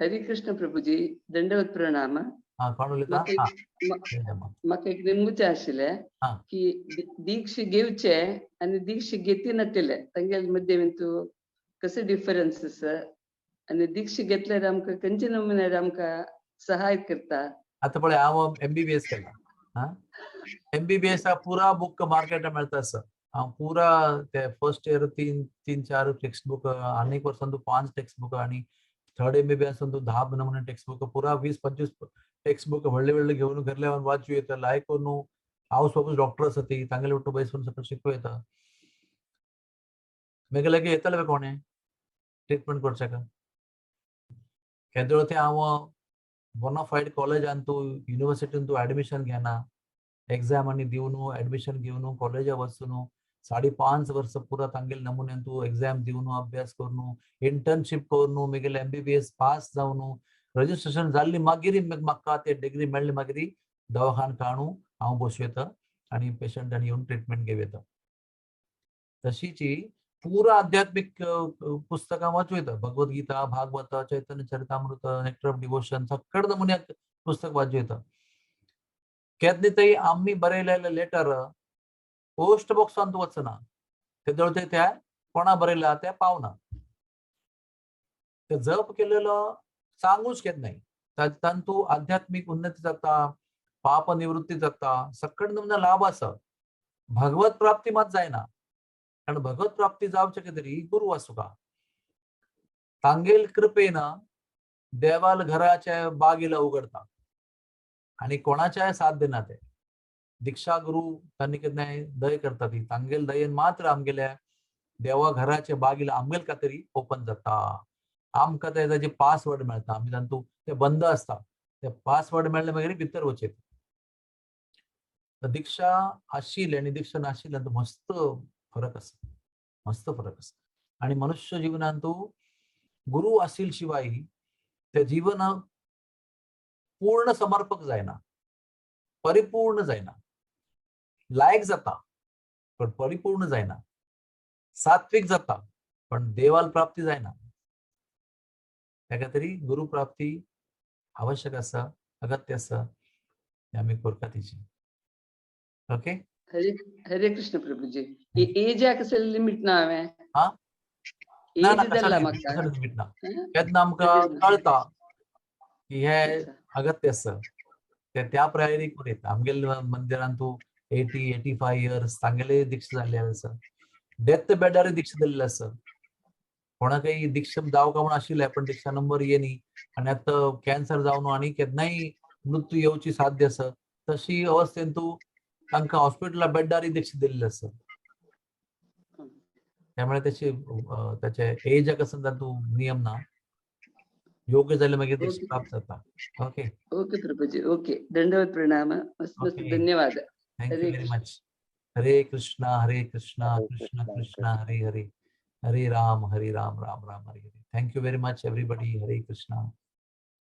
हरे कृष्ण प्रभुजी, दंडवत प्रणाम. कोण उलयता? म्हाका एक नेमूचे आशिल्ले की दीक्षा घेवचे आनी दीक्षा घेती नासलेले तांगेले मध्यें तूं कशें डिफरन्स आसा आनी दीक्षा घेतल्यार आमकां खंयचे नमुन्यार आमकां सहाय करता? आता पळय हांव MBBS केला. MBBS पुरा बुक मार्केट मेळटा सर. हांव पुरा ते फर्स्ट इयर 3-4 टेक्स्ट बुक, आनीक वर्सान 5 टेक्स्ट बुक आनी थर्ड MBBS 10 नमुने टेक्स्ट बुक, पुरा 20-25 टेक्स्ट बुक व्हडले घेवन घरले वाचूं येता. लायक न्हू हांव सपोज डॉक्टर आसा ती तांगेले उठून बसून सकयल शिकूं येता. मेगे लागी येतले कोणे ट्रीटमेंट करच्याक. केदोळ ते हांव बोनाफाईड कॉलेजान तूं युनिवर्सिटीन तूं एडमिशन घेना, एग्जाम आनी दिवन एडमिशन घेवन कॉलेजा वचून 5.5 वर्स पुरा तांगेले नमुन्यान तूं एग्जाम दिवन अभ्यास करून इंटर्नशिप करून मेगेले MBBS पास जावन रजिस्ट्रेशन जाल्ली मागीर म्हाका ते डिग्री मेळ्ळी मागीर दवाखान काडून हांव बसूं येता आनी पेशंटांनी येवन ट्रीटमेंट घेवं येता. तशीच पुरा आध्यात्मिक पुस्तकां वाचूं येता. भगवद्गीता, भागवत, चैतन्य चरितामृत, नेक्टर ऑफ डिवोशन सगळे नमुन्याक पुस्तक वाचूं येता. केदनी थंय आमी बरयलेले लेटर पोस्ट बॉक्सान वचना, तेदोळ ते त्या कोणा बरयला ते पावना. ते जप केलेलो सांगूच केन्नाय तातूंत तूं आध्यात्मिक उन्नती जाता, पाप निवृत्ती जाता, सगळे नमुना लाभ आसा. भगवत प्राप्ती मात जायना, कारण भगवत प्राप्ती जावचे खातीर गुरू आसुका तांगेल कृपेन देवाल घराच्या बागीला उगडता आनी कोणाच्याय साथ दिना. ते दीक्षा गुरु तांणी केन्नाय दय करता ती तांगेल दयेन मात्र आमगेल्या देवा घराच्या बागीला आमगेल खातीर ओपन जाता. आमकां तेजे पासवर्ड मेळटा. आमी तांतूं ते बंद आसता, ते पासवर्ड मेळ्ळे मागीर भितर वचेत. दीक्षा आशिल्ली आनी दीक्षा नाशिल्ली हातूंत मस्त फरक आसा, मस्त फरक आसा. आनी मनुष्य जिवनांत तूं गुरु आशिल्ले शिवाय ते जीवन पूर्ण समर्पक जायना, परिपूर्ण जायना. लायक जाता पण परिपूर्ण जायना, सात्विक जाता पण देवाल प्राप्ती जायना. त्या खातीर गुरु प्राप्ती आवश्यक आसा, अगत्य आसा. आमी करता तिची. ओके. हरे कृष्ण प्रभुजी. एजाक कसले लिमिट ना हांवें? ना ना कसले लिमिट ना. केन्ना आमकां कळटा की हे अगत्य आसा ते त्या प्रायोरीक करीत. आमगेले मंदिरांत तूं 80-85 इयर्स तांगेले दीक्षा जाल्ले आसा. डेथ बेडार दीक्षा दिल्ले आसा. कोणाकय दीक्षा जावका म्हूण आशिल्ले पण दीक्षा नंबर येनी आनी आतां कॅन्सर जावन आनी केन्नाय मृत्यू येवची साध्य आसा. तशी अवस्थेन तूं तांकां हॉस्पिटला बेड्डार दीक्षा दिल्ले आसा. त्यामुळे त्याचे एजाक आसा तूं नियम ना. योग्य जाल्यार मागीर दीक्षा प्राप्त जाता. ओके. ओके प्रभुजी. ओके. दंडवत प्रणाम. मस्त मस्त धन्यवाद. Thank you very much. हरे कृष्णा कृष्णा कृष्णा हरे हरे, हरे Ram Ram Ram Hare Hare. Thank you very much everybody. हरे कृष्णा.